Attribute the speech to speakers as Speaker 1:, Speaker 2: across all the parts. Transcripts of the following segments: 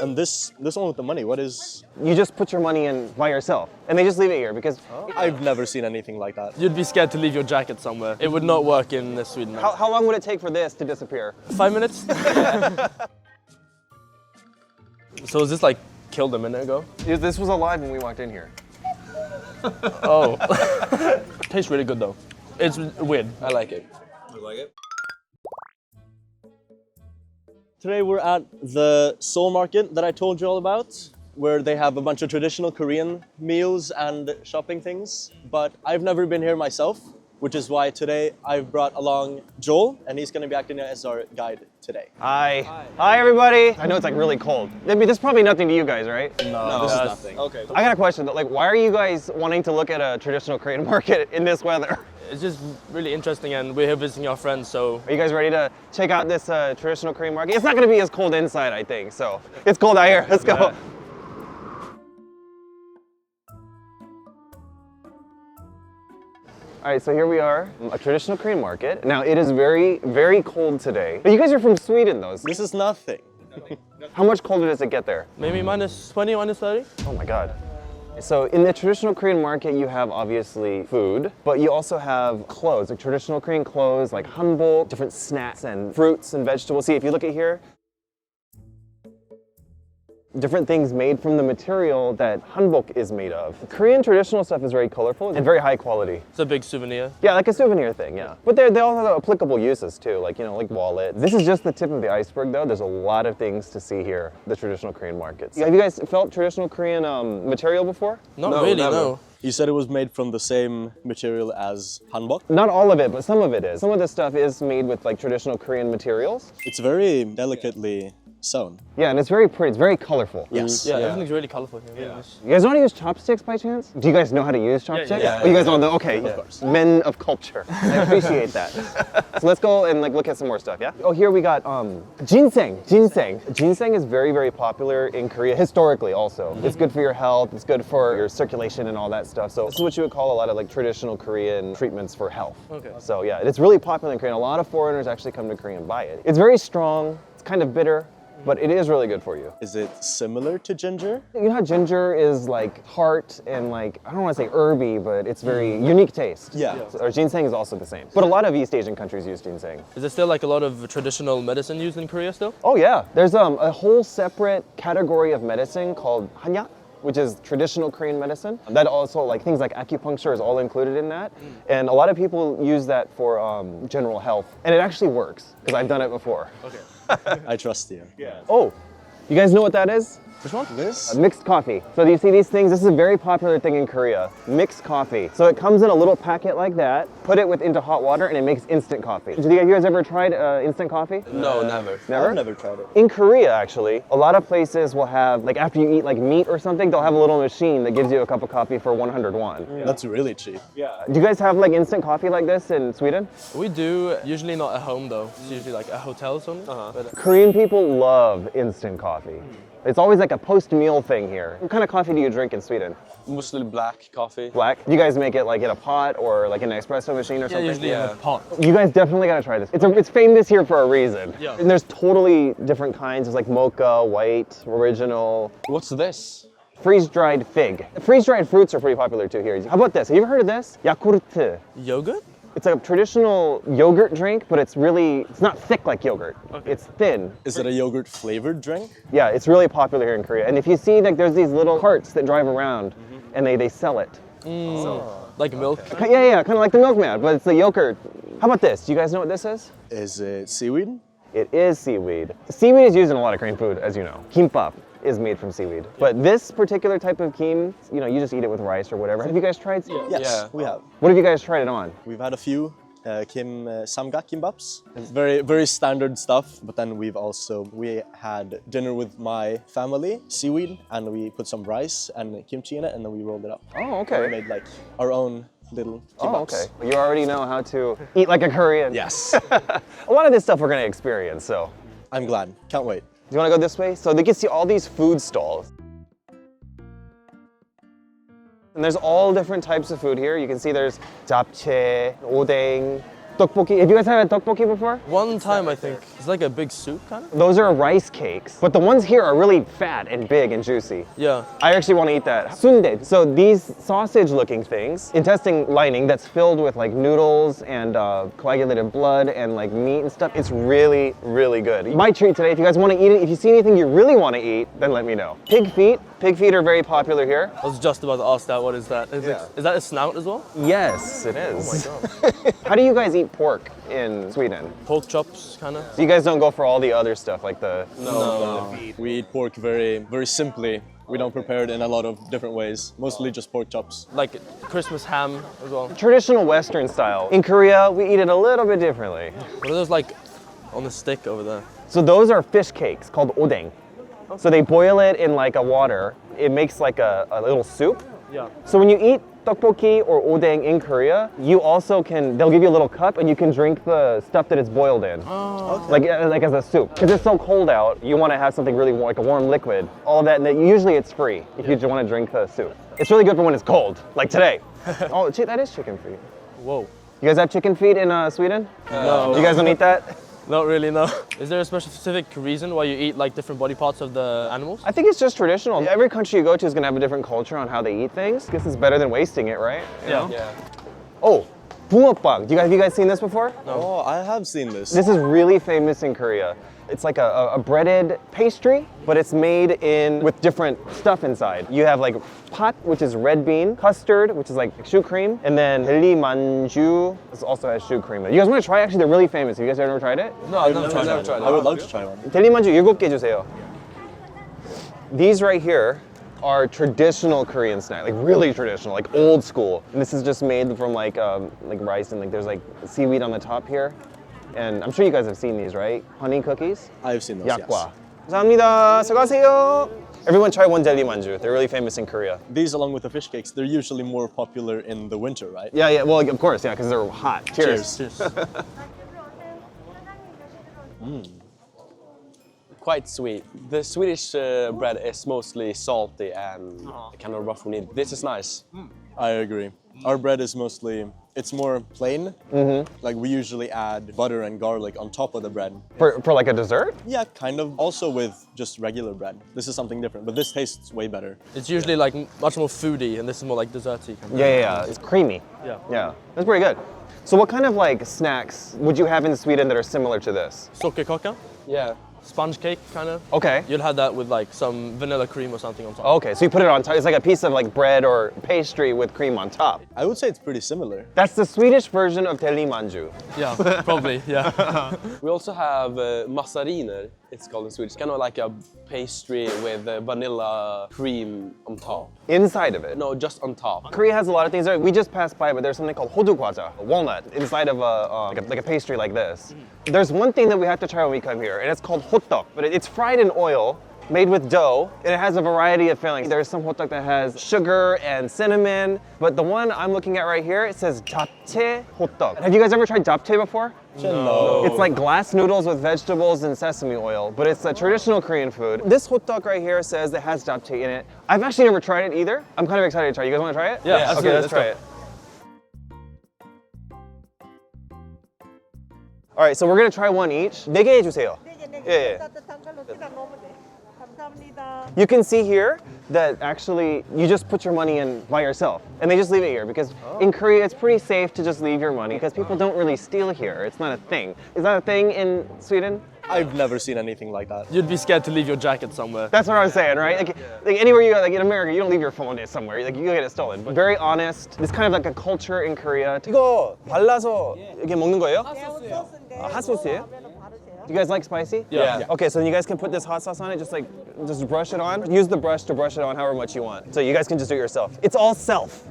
Speaker 1: And this one with the money, what is...
Speaker 2: You just put your money in by yourself, and they just leave it here because...
Speaker 1: I've never seen anything like that.
Speaker 3: You'd be scared to leave your jacket somewhere. It would not work in Sweden.
Speaker 2: How long would it take for this to disappear?
Speaker 3: 5 minutes? So is this like killed a minute ago?
Speaker 2: This was alive when we walked in here.
Speaker 3: Oh. Tastes really good though. It's weird.
Speaker 4: I like it. You like it?
Speaker 1: Today we're at the Seoul market that I told you all about, where they have a bunch of traditional Korean meals and shopping things. But I've never been here myself, which is why today I've brought along Joel, and he's going to be acting as our guide today.
Speaker 2: Hi. Hi, everybody. I know it's like really cold. I mean, this is probably nothing to you guys, right?
Speaker 1: No, this is nothing.
Speaker 4: Okay.
Speaker 2: I got a question though. Like, why are you guys wanting to look at a traditional Korean market in this weather?
Speaker 3: It's just really interesting and we're here visiting our friends, so...
Speaker 2: Are you guys ready to check out this traditional Korean market? It's not gonna be as cold inside, I think, so. It's cold out here, let's go.
Speaker 3: Yeah.
Speaker 2: All right, so here we are, a traditional Korean market. Now, it is very, very cold today. But you guys are from Sweden, though.
Speaker 1: This is nothing.
Speaker 2: How much colder does it get there?
Speaker 3: Maybe minus 20, minus 30?
Speaker 2: Oh my God. So in the traditional Korean market, you have obviously food, but you also have clothes, like traditional Korean clothes, like hanbok, different snacks and fruits and vegetables. See, if you look at here, different things made from the material that hanbok is made of. Korean traditional stuff is very colorful and very high quality.
Speaker 3: It's a big souvenir.
Speaker 2: Yeah, like a souvenir thing, yeah. But they all have applicable uses too, like, you know, like wallet. This is just the tip of the iceberg though. There's a lot of things to see here, the traditional Korean markets. Have you guys felt traditional Korean material before?
Speaker 3: Not
Speaker 4: No,
Speaker 3: really,
Speaker 4: never.
Speaker 3: no.
Speaker 1: You said it was made from the same material as hanbok.
Speaker 2: Not all of it, but some of it is. Some of this stuff is made with like traditional Korean materials.
Speaker 1: It's very delicately sewn.
Speaker 2: Yeah, and it's very pretty, it's very colorful.
Speaker 1: Yes.
Speaker 3: Yeah, everything's really colorful here. Yeah.
Speaker 2: You guys know how to use chopsticks by chance? Do you guys know how to use chopsticks?
Speaker 3: yeah,
Speaker 2: Oh, you guys don't know? Okay.
Speaker 1: Of course.
Speaker 2: Men of culture. I appreciate that. So let's go and like look at some more stuff, yeah? Oh, here we got ginseng. Ginseng. Ginseng is very, very popular in Korea historically also. It's good for your health, it's good for your circulation and all that stuff. So this is what you would call a lot of like traditional Korean treatments for health.
Speaker 3: Okay.
Speaker 2: So yeah, it's really popular in Korea. A lot of foreigners actually come to Korea and buy it. It's very strong, it's kind of bitter, but it is really good for you.
Speaker 1: Is it similar to ginger?
Speaker 2: You know how ginger is like tart and like, I don't want to say herby, but it's very unique taste.
Speaker 1: Yeah.
Speaker 2: Or ginseng is also the same. But a lot of East Asian countries use ginseng.
Speaker 3: Is there still like a lot of traditional medicine used in Korea still?
Speaker 2: Oh yeah, there's a whole separate category of medicine called hanyak, which is traditional Korean medicine. That also, like things like acupuncture is all included in that. And a lot of people use that for general health. And it actually works, because I've done it before.
Speaker 3: Okay.
Speaker 1: I trust you.
Speaker 2: Oh, you guys know what that is?
Speaker 1: Which one? This?
Speaker 2: Mixed coffee. So do you see these things? This is a very popular thing in Korea. Mixed coffee. So it comes in a little packet like that, put it into hot water, and it makes instant coffee. Did you guys ever tried instant coffee?
Speaker 4: No, never.
Speaker 2: Never?
Speaker 1: I've never tried it.
Speaker 2: In Korea, actually, a lot of places will have, like after you eat like meat or something, they'll have a little machine that gives you a cup of coffee for 100 won.
Speaker 1: That's really cheap.
Speaker 2: Do you guys have like instant coffee like this in Sweden?
Speaker 3: We do, usually not at home though. It's usually like a hotel or something. But,
Speaker 2: Korean people love instant coffee. It's always like a post-meal thing here. What kind of coffee do you drink in Sweden?
Speaker 4: Mostly black coffee.
Speaker 2: Black? Do you guys make it like in a pot or like in an espresso machine or
Speaker 3: yeah,
Speaker 2: something?
Speaker 3: usually in a pot.
Speaker 2: You guys definitely gotta try this. It's famous here for a reason.
Speaker 3: Yeah.
Speaker 2: And there's totally different kinds. There's like mocha, white, original,
Speaker 4: What's this?
Speaker 2: freeze-dried fig. Freeze-dried fruits are pretty popular too here. How about this? Have you ever heard of this? Yakult.
Speaker 3: Yogurt?
Speaker 2: It's a traditional yogurt drink, but it's not thick like yogurt.
Speaker 3: Okay.
Speaker 2: It's thin.
Speaker 1: Is it a yogurt flavored drink?
Speaker 2: Yeah, it's really popular here in Korea. And if you see, like, there's these little carts that drive around, and they sell it.
Speaker 3: Like milk?
Speaker 2: Yeah, kind of like the milkman, but it's the yogurt. How about this? Do you guys know what this is?
Speaker 1: Is it seaweed?
Speaker 2: It is seaweed. Seaweed is used in a lot of Korean food, as you know. Kimbap is made from seaweed. But this particular type of kim, you know, you just eat it with rice or whatever. Have you guys tried?
Speaker 1: Yes,
Speaker 4: Yeah.
Speaker 1: we have.
Speaker 2: What have you guys tried it on?
Speaker 1: We've had a few samgak kimbaps. It's very, very standard stuff. But then we had dinner with my family, seaweed, and we put some rice and kimchi in it, and then we rolled it up.
Speaker 2: Oh,
Speaker 1: And we
Speaker 2: okay.
Speaker 1: made like our own little kimbaps.
Speaker 2: Oh, okay. You already know how to eat like a Korean.
Speaker 1: Yes.
Speaker 2: A lot of this stuff we're gonna experience, so.
Speaker 1: I'm glad. Can't wait.
Speaker 2: Do you wanna go this way? So they can see all these food stalls. And there's all different types of food here. You can see there's japchae, odeng, tteokbokki. Have you guys had tteokbokki before?
Speaker 3: One time I think. It's like a big soup kind of.
Speaker 2: Those are rice cakes, but the ones here are really fat and big and juicy.
Speaker 3: Yeah.
Speaker 2: I actually want to eat that. Sundae. So these sausage-looking things, intestine lining that's filled with like noodles and coagulated blood and like meat and stuff. It's really, really good. My treat today. If you guys want to eat it, if you see anything you really want to eat, then let me know. Pig feet. Pig feet are very popular here.
Speaker 3: I was just about to ask that. What is that? Is that a snout as well?
Speaker 2: Yes, it is.
Speaker 3: Oh my god.
Speaker 2: How do you guys eat pork in Sweden?
Speaker 3: Pork chops, kind of.
Speaker 2: So you guys don't go for all the other stuff like the...
Speaker 1: No. We eat pork very, very simply. We don't prepare it in a lot of different ways. Mostly just pork chops.
Speaker 3: Like Christmas ham as well.
Speaker 2: Traditional Western style. In Korea, we eat it a little bit differently.
Speaker 3: What are those like on the stick over there?
Speaker 2: So those are fish cakes called odeng. So they boil it in like a water. It makes like a little soup.
Speaker 3: Yeah.
Speaker 2: So when you eat tteokbokki or odeng in Korea, you also can, they'll give you a little cup and you can drink the stuff that it's boiled in.
Speaker 3: Oh.
Speaker 2: Like as a soup. Because it's so cold out, you want to have something really warm, like a warm liquid. All of that, and usually it's free if you just want to drink the soup. It's really good for when it's cold, like today. Oh, that is chicken feet.
Speaker 3: Whoa.
Speaker 2: You guys have chicken feet in Sweden?
Speaker 3: No.
Speaker 2: You guys don't eat that?
Speaker 3: Not really, no. Is there a specific reason why you eat like different body parts of the animals?
Speaker 2: I think it's just traditional. Every country you go to is gonna have a different culture on how they eat things. I guess it's better than wasting it, right? You know?
Speaker 4: Yeah.
Speaker 2: Oh, 붕어빵. Have you guys seen this before?
Speaker 1: Oh, I have seen this.
Speaker 2: This is really famous in Korea. It's like a breaded pastry, but it's made with different stuff inside. You have like pat, which is red bean, custard, which is like shoe cream, and then delimanju, this also has shoe cream. You guys want to try it? Actually, they're really famous. Have you guys ever tried it?
Speaker 3: No, I've never tried
Speaker 4: never
Speaker 3: that.
Speaker 4: tried
Speaker 1: I would love to try one.
Speaker 2: delimanju 7개 주세요. These right here are traditional Korean snack, like really traditional, like old school. And this is just made from like rice and like there's like seaweed on the top here. And I'm sure you guys have seen these, right? Honey cookies?
Speaker 1: I've seen those,
Speaker 2: 약과. 감사합니다. 수고하세요. Everyone try one delimanju. They're really famous in Korea.
Speaker 1: These, along with the fish cakes, they're usually more popular in the winter, right?
Speaker 2: Yeah, well, of course, yeah, because they're hot. Cheers.
Speaker 1: Cheers.
Speaker 4: Quite sweet. The Swedish bread is mostly salty and kind of rough when eaten. This is nice.
Speaker 1: I agree. Our bread is mostly, it's more plain. Like we usually add butter and garlic on top of the bread.
Speaker 2: For like a dessert?
Speaker 1: Yeah, kind of. Also with just regular bread. This is something different, but this tastes way better.
Speaker 3: It's usually like much more foodie, and this is more like desserty. Kind of.
Speaker 2: Yeah. It's creamy.
Speaker 3: Yeah.
Speaker 2: Yeah, that's pretty good. So what kind of like snacks would you have in Sweden that are similar to this?
Speaker 3: Sockerkaka,
Speaker 4: Yeah.
Speaker 3: sponge cake, kind of.
Speaker 2: Okay.
Speaker 3: You'd have that with like some vanilla cream or something on top.
Speaker 2: Okay, so you put it on top. It's like a piece of like bread or pastry with cream on top.
Speaker 1: I would say it's pretty similar.
Speaker 2: That's the Swedish version of delimanju.
Speaker 3: Yeah, probably. Yeah.
Speaker 4: We also have massariner, it's called in Swedish. Kind of like a pastry with vanilla cream on top.
Speaker 2: Inside of it.
Speaker 4: No, just on top.
Speaker 2: Korea has a lot of things. We just passed by, but there's something called hodugwaja, walnut, inside of like a pastry like this. There's one thing that we have to try when we come here, and it's called hotdog. But it's fried in oil, made with dough, and it has a variety of fillings. There's some hotdog that has sugar and cinnamon, but the one I'm looking at right here, it says japchae hotdog. Have you guys ever tried japchae before?
Speaker 1: No.
Speaker 2: It's like glass noodles with vegetables and sesame oil, but it's a traditional Korean food. This hotdog right here says it has japchae in it. I've actually never tried it either. I'm kind of excited to try it. You guys want to try it?
Speaker 3: Yeah,
Speaker 2: Okay,
Speaker 3: absolutely.
Speaker 2: let's
Speaker 3: Let's
Speaker 2: try
Speaker 3: go.
Speaker 2: it. All right, so we're gonna try one each. 4개 해주세요. 예.
Speaker 5: 따뜻한 걸로 그냥 넣으면 돼. 감사합니다.
Speaker 2: You can see here that actually you just put your money in by yourself and they just leave it here because in Korea it's pretty safe to just leave your money because people don't really steal here. It's not a thing. Is that a thing in Sweden?
Speaker 1: I've never seen anything like that.
Speaker 3: You'd be scared to leave your jacket somewhere.
Speaker 2: That's what I was saying, right? Like anywhere you go, like in America, you don't leave your phone there somewhere. Like you get it stolen. But very honest. It's kind of like a culture in Korea. 이거 발라서 이렇게 먹는 거예요?
Speaker 5: 매운 소스인데
Speaker 2: 핫소스예요?
Speaker 5: 하면 바르세요.
Speaker 2: You guys like spicy?
Speaker 3: Yeah.
Speaker 2: Okay, so then you guys can put this hot sauce on it, just brush it on. Use the brush to brush it on however much you want. So you guys can just do it yourself. It's all self.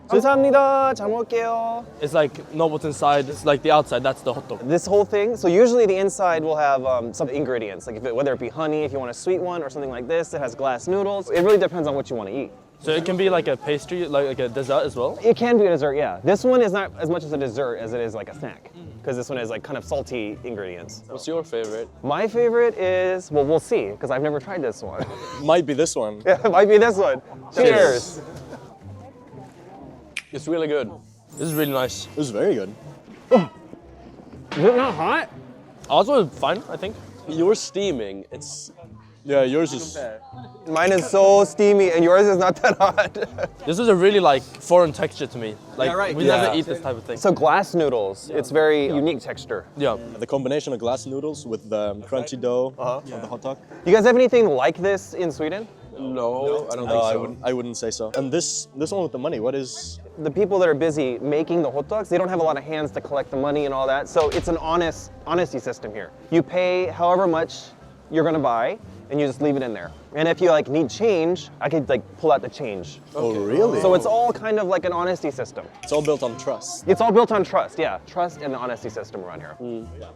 Speaker 2: 감사합니다. 잘 먹을게요.
Speaker 3: It's like not what's inside. It's like the outside. That's the hot dog.
Speaker 2: This whole thing, so usually the inside will have some ingredients, like whether it be honey, if you want a sweet one, or something like this. It has glass noodles. It really depends on what you want to eat.
Speaker 3: So it can be like a pastry, like a dessert as well.
Speaker 2: It can be a dessert, yeah. This one is not as much as a dessert as it is like a snack, because this one has like kind of salty ingredients.
Speaker 4: What's your favorite?
Speaker 2: My favorite is, well, we'll see, because I've never tried this one.
Speaker 1: Might be this one.
Speaker 2: Yeah, it might be this one. Cheers.
Speaker 4: It's really good.
Speaker 3: This is really nice.
Speaker 1: It was very good.
Speaker 2: Is it not hot?
Speaker 3: Ours were fine, I think.
Speaker 4: You're steaming. It's
Speaker 1: Yeah, yours is.
Speaker 2: Mine is so steamy and yours is not that hot.
Speaker 3: This is a really like foreign texture to me. Like
Speaker 2: Yeah, right.
Speaker 3: we
Speaker 2: Yeah.
Speaker 3: never eat this type of thing.
Speaker 2: So glass noodles, it's very unique texture.
Speaker 3: Yeah.
Speaker 1: The combination of glass noodles with the crunchy dough of the hot dog.
Speaker 2: You guys have anything like this in Sweden?
Speaker 4: no, I don't
Speaker 1: No,
Speaker 4: think
Speaker 1: I
Speaker 4: so.
Speaker 1: wouldn't. I wouldn't say so. And this one with the money. What is?
Speaker 2: The people that are busy making the hot dogs, they don't have a lot of hands to collect the money and all that. So it's an honesty system here. You pay however much you're gonna buy, and you just leave it in there. And if you like need change, I could like pull out the change.
Speaker 1: Oh, really?
Speaker 2: So it's all kind of like an honesty system.
Speaker 1: It's all built on trust.
Speaker 2: It's all built on trust, yeah. Trust and the honesty system around here.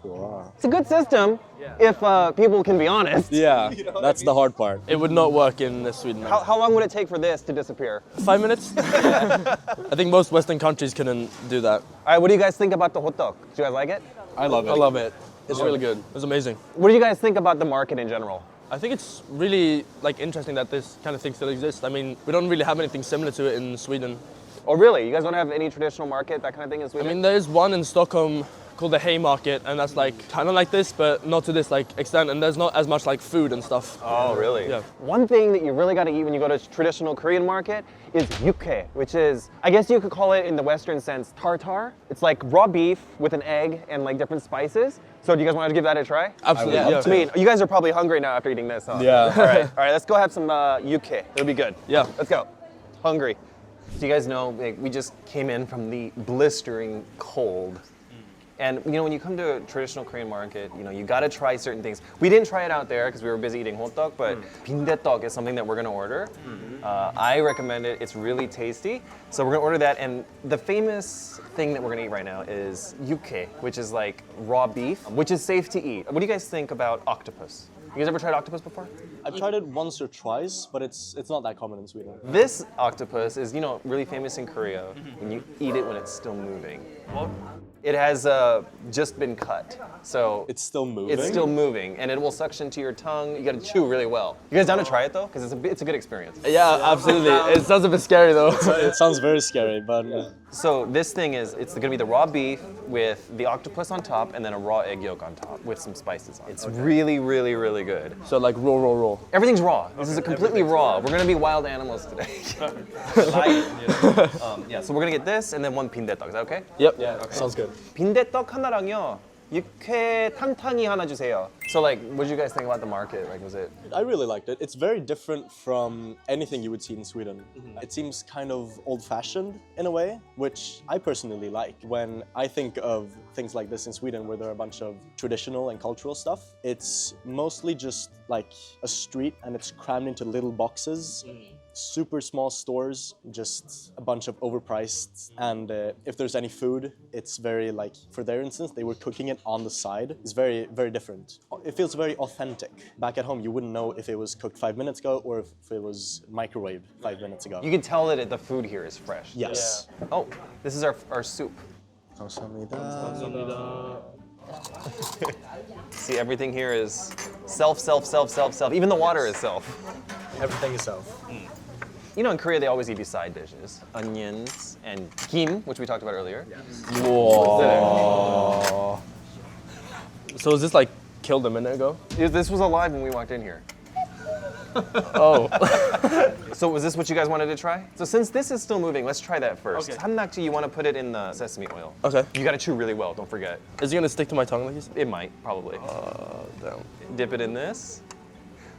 Speaker 1: Wow.
Speaker 2: It's a good system if people can be honest.
Speaker 1: Yeah, that's the hard part.
Speaker 3: It would not work in Sweden.
Speaker 2: How long would it take for this to disappear?
Speaker 3: 5 minutes? I think most Western countries couldn't do that.
Speaker 2: All right, what do you guys think about the hot dog? Do you guys like it?
Speaker 1: I love it.
Speaker 4: I love it. It's really good.
Speaker 3: It was amazing.
Speaker 2: What do you guys think about the market in general?
Speaker 3: I think it's really like interesting that this kind of thing still exists. I mean, we don't really have anything similar to it in Sweden.
Speaker 2: Oh, really? You guys don't have any traditional market, that kind of thing in
Speaker 3: I
Speaker 2: Sweden?
Speaker 3: mean, there is one in Stockholm called the Hay Market, and that's like kind of like this, but not to this like extent. And there's not as much like food and stuff.
Speaker 2: Oh, really?
Speaker 3: Yeah.
Speaker 2: One thing that you really got to eat when you go to a traditional Korean market is yukke, which is, I guess you could call it in the Western sense, tartar. It's like raw beef with an egg and like different spices. So do you guys want to give that a try?
Speaker 3: Absolutely.
Speaker 1: would
Speaker 3: Yeah.
Speaker 1: love
Speaker 2: I mean, you guys are probably hungry now after eating this, huh?
Speaker 1: Yeah.
Speaker 2: All right, let's go have some yukke. It'll be good.
Speaker 3: Yeah.
Speaker 2: Let's go. Hungry. So you guys know, like, we just came in from the blistering cold. And you know, when you come to a traditional Korean market, you know, you gotta try certain things. We didn't try it out there because we were busy eating hot dog, but 빈대떡 is something that we're gonna order. I recommend it, it's really tasty. So we're gonna order that, and the famous thing that we're gonna eat right now is yukke, which is like raw beef, which is safe to eat. What do you guys think about octopus? You guys ever tried octopus before?
Speaker 1: I've tried it once or twice, but it's not that common in Sweden.
Speaker 2: This octopus is, you know, really famous in Korea when you eat it when it's still moving. It has just been cut, so
Speaker 1: It's still moving.
Speaker 2: it's still moving, and it will suction to your tongue. You gotta chew really well. You guys down to try it though? Because it's a good experience.
Speaker 3: Yeah, absolutely. It sounds a bit scary though.
Speaker 1: It sounds very scary, but
Speaker 2: So this thing is, it's gonna be the raw beef with the octopus on top, and then a raw egg yolk on top with some spices on it. It's really, really, really good.
Speaker 3: So like raw.
Speaker 2: Everything's raw. This is completely raw. We're gonna be wild animals today. Yeah, so we're gonna get this and then one 빈대떡. Is that okay?
Speaker 3: Yep.
Speaker 1: sounds good.
Speaker 2: 빈대떡 하나랑요. 육회 탕탕이 하나 주세요. So like, what did you guys think about the market? Like, was it?
Speaker 1: I really liked it. It's very different from anything you would see in Sweden. It seems kind of old-fashioned in a way, which I personally like. When I think of things like this in Sweden, where there are a bunch of traditional and cultural stuff, it's mostly just like a street and it's crammed into little boxes. Super small stores, just a bunch of overpriced, and if there's any food, it's very like, for their instance, they were cooking it on the side. It's very, very different. It feels very authentic. Back at home, you wouldn't know if it was cooked 5 minutes ago or if it was microwaved 5 minutes ago.
Speaker 2: You can tell that the food here is fresh.
Speaker 1: Yes.
Speaker 2: Oh, this is our soup. See, everything here is self. Even the water is self.
Speaker 1: Everything is self.
Speaker 2: You know, in Korea, they always give you side dishes. Onions and kim, which we talked about earlier.
Speaker 3: Whoa. So is this like killed a minute ago?
Speaker 2: This was alive when we walked in here.
Speaker 3: Oh.
Speaker 2: So was this what you guys wanted to try? So since this is still moving, let's try that first.
Speaker 3: Okay.
Speaker 2: Samnakji, you want to put it in the sesame oil.
Speaker 3: Okay.
Speaker 2: You gotta chew really well, don't forget.
Speaker 3: Is it gonna stick to my tongue like you said?
Speaker 2: It might, probably.
Speaker 3: Damn.
Speaker 2: Dip it in this.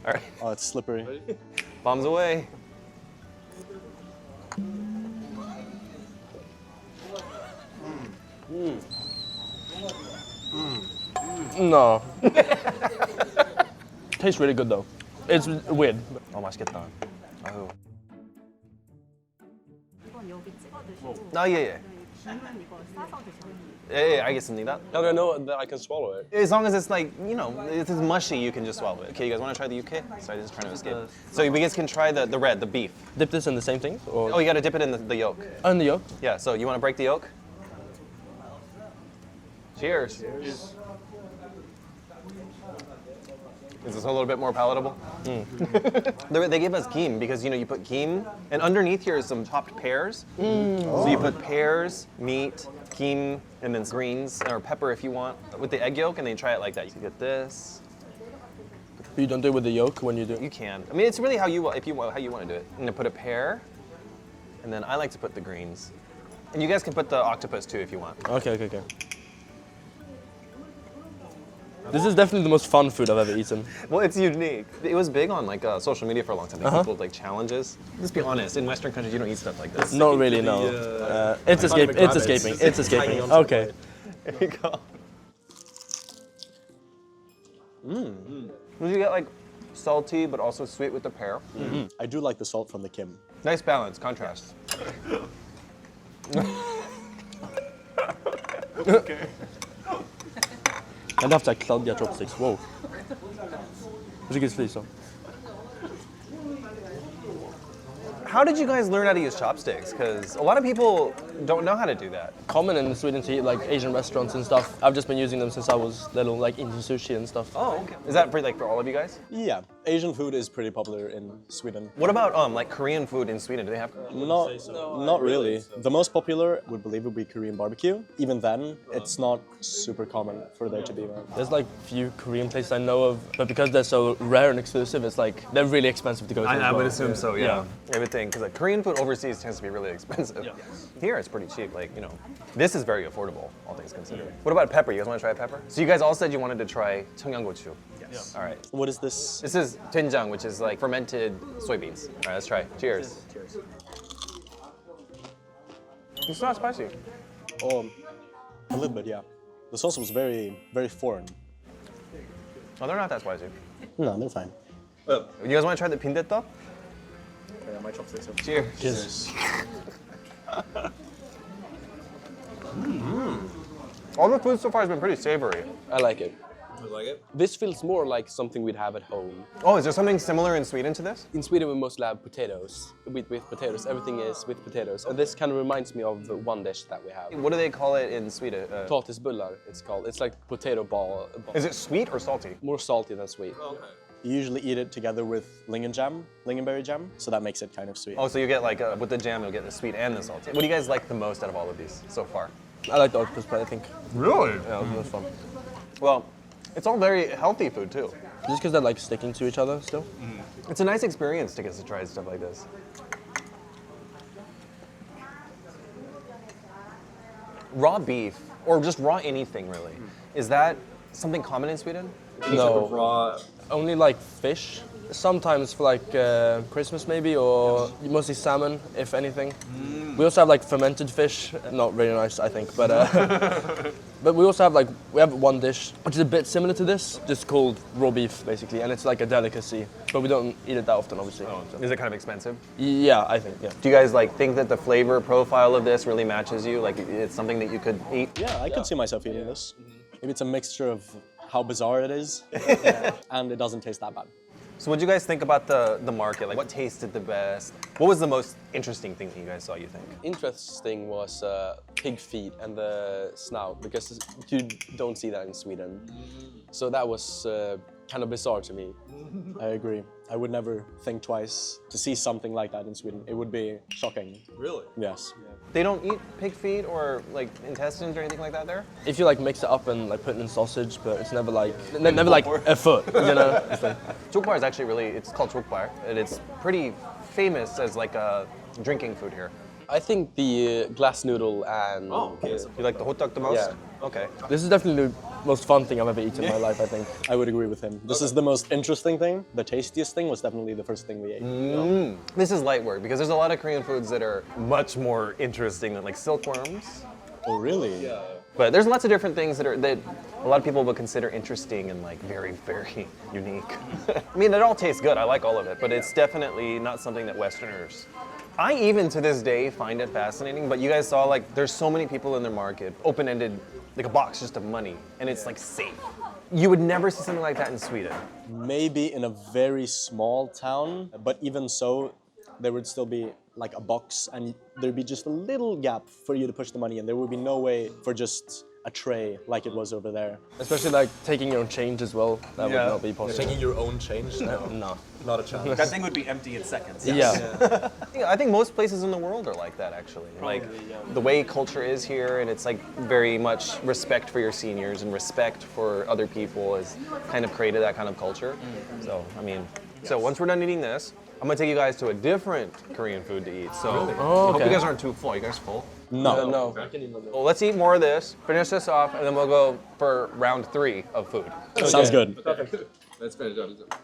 Speaker 2: All right,
Speaker 1: Oh, it's slippery.
Speaker 2: bombs away.
Speaker 3: No. Tastes really good though. It's weird.
Speaker 2: 어, 맛있겠다. 아유.
Speaker 5: 이건 여기 찍어 드시고
Speaker 2: 아, 예.
Speaker 5: 김은 이거 싸서 드시면
Speaker 2: 예, 알겠습니다.
Speaker 4: How do I know that I can swallow it?
Speaker 2: As long as it's like, you know, it's mushy, you can just swallow it. Okay, you guys want to try the UK? Sorry, this is trying to escape. So you guys can try the red, the beef.
Speaker 3: Dip this in the same thing? Or
Speaker 2: Oh, you gotta dip it in the yolk.
Speaker 3: in the yolk?
Speaker 2: Yeah, so you want to break the yolk? Cheers. Is this a little bit more palatable? They gave us kim because you put kim, and underneath here is some chopped pears. So you put pears, meat, kim, and then greens or pepper if you want with the egg yolk, and then you try it like that. You get this.
Speaker 3: You don't do it with the yolk when you do.
Speaker 2: You can. I mean, it's really how you want to do it. And then put a pear, and then I like to put the greens, and you guys can put the octopus too if you want.
Speaker 3: Okay. This is definitely the most fun food I've ever eaten.
Speaker 2: Well, it's unique. It was big on social media for a long time. People challenges. Let's be honest. In Western countries, you don't eat stuff like this.
Speaker 3: Not really, no. It's escaping. It's escaping. Okay.
Speaker 2: There you go. Did you get salty but also sweet with the pear?
Speaker 1: I do like the salt from the kim.
Speaker 2: Nice balance, contrast.
Speaker 3: I'd have to kladdiga chopsticks. Wow. Jag tycker det sliter.
Speaker 2: How did you guys learn how to use chopsticks? Because a lot of people don't know how to do that.
Speaker 3: Common in Sweden to eat Asian restaurants and stuff. I've just been using them since I was little, eating sushi and stuff.
Speaker 2: Oh, okay. Is that for all of you guys?
Speaker 1: Yeah, Asian food is pretty popular in Sweden.
Speaker 2: What about Korean food in Sweden? Do they have?
Speaker 1: Not really. The most popular, I would believe, would be Korean barbecue. Even then, it's not super common for there to be one.
Speaker 3: There's few Korean places I know of, but because they're so rare and exclusive, it's they're really expensive to go to.
Speaker 2: I would assume so. Yeah. Everything, because Korean food overseas tends to be really expensive.
Speaker 3: Yeah.
Speaker 2: Here it's pretty cheap. This is very affordable, all things considered. What about pepper? You guys want to try pepper? So you guys all said you wanted to try 청양고추.
Speaker 1: Yes.
Speaker 2: All right.
Speaker 1: What is this?
Speaker 2: This is Gwangjang, which is fermented soybeans. All right, let's try. Cheers.
Speaker 1: Cheers.
Speaker 2: It's not spicy.
Speaker 1: Oh, a little bit, yeah. The sauce was very, very foreign.
Speaker 2: Oh, they're not that spicy.
Speaker 1: No, they're fine.
Speaker 2: You guys want to try the 빈대떡?
Speaker 1: Yeah, my chopsticks.
Speaker 2: Cheers.
Speaker 1: Cheers.
Speaker 2: All the food so far has been pretty savory.
Speaker 4: I like it.
Speaker 6: You like it?
Speaker 4: This feels more like something we'd have at home.
Speaker 2: Oh, is there something similar in Sweden to this?
Speaker 4: In Sweden, we mostly have potatoes. With potatoes, everything is with potatoes. And this kind of reminds me of the one dish that we have.
Speaker 2: What do they call it in Sweden?
Speaker 4: Potatisbullar, it's called. It's like potato ball.
Speaker 2: Is it sweet or salty?
Speaker 4: More salty than sweet.
Speaker 6: Okay.
Speaker 1: You usually eat it together with lingonberry jam, so that makes it kind of sweet.
Speaker 2: Oh, so you get with the jam, you'll get the sweet and the salty. What do you guys like the most out of all of these so far?
Speaker 3: I like the octopus pie, I think.
Speaker 2: Really?
Speaker 3: Yeah, it was fun.
Speaker 2: Well, it's all very healthy food too.
Speaker 3: Just because they're sticking to each other still.
Speaker 2: It's a nice experience to get to try stuff like this. Raw beef, or just raw anything really, is that something common in Sweden?
Speaker 3: No,
Speaker 6: Raw.
Speaker 3: only fish. Sometimes for Christmas maybe, or mostly salmon, if anything. We also have fermented fish, not really nice I think, but but we also have we have one dish which is a bit similar to this, just called raw beef basically, and it's a delicacy, but we don't eat it that often obviously. So.
Speaker 2: Is it kind of expensive?
Speaker 3: Yeah, I think, yeah.
Speaker 2: Do you guys think that the flavor profile of this really matches you? It's something that you could eat?
Speaker 1: Yeah, I could see myself eating this. Maybe it's a mixture of how bizarre it is, and it doesn't taste that bad.
Speaker 2: So what do you guys think about the market? What tasted the best? What was the most interesting thing that you guys saw, you think?
Speaker 4: Interesting was pig feet and the snout, because you don't see that in Sweden. So that was kind of bizarre to me.
Speaker 1: I agree. I would never think twice to see something like that in Sweden. It would be shocking.
Speaker 6: Really?
Speaker 1: Yes.
Speaker 2: They don't eat pig feet or intestines or anything like that there?
Speaker 3: If you mix it up and put it in sausage, but it's never never a foot, you know? It's
Speaker 2: 족발 is actually it's called 족발, and it's pretty famous as a drinking food here.
Speaker 4: I think the glass noodle and...
Speaker 6: Oh, okay.
Speaker 2: You like the hot dog the most?
Speaker 4: Yeah.
Speaker 2: Okay.
Speaker 3: This is definitely the most fun thing I've ever eaten in my life, I think.
Speaker 1: I would agree with him. This is the most interesting thing. The tastiest thing was definitely the first thing we ate.
Speaker 2: This is light work because there's a lot of Korean foods that are much more interesting than silkworms.
Speaker 1: Oh, really?
Speaker 6: Yeah.
Speaker 2: But there's lots of different things that a lot of people would consider interesting and very, very unique. I mean, it all tastes good. I like all of it, but it's definitely not something that Westerners. I even to this day find it fascinating. But you guys saw there's so many people in their market, open-ended, a box just of money, and it's safe. You would never see something like that in Sweden.
Speaker 1: Maybe in a very small town, but even so, there would still be a box, and there'd be just a little gap for you to push the money in. There would be no way for just a tray like it was over there.
Speaker 3: Especially like taking your own change as well. That
Speaker 2: Yeah.
Speaker 3: would not be possible.
Speaker 6: Taking your own change?
Speaker 3: No.
Speaker 6: Not a chance. That thing would be empty in seconds.
Speaker 3: Yeah.
Speaker 2: I think most places in the world are like that, actually. Like the way culture is here, and it's like very much respect for your seniors and respect for other people has kind of created that kind of culture. So, I mean, so once we're done eating this, I'm gonna take you guys to a different Korean food to eat. So, I hope you guys aren't too full. You guys full?
Speaker 1: No.
Speaker 3: No.
Speaker 2: Well, let's eat more of this, finish this off, and then we'll go for round 3 of food.
Speaker 1: Sounds good.
Speaker 6: Let's finish up.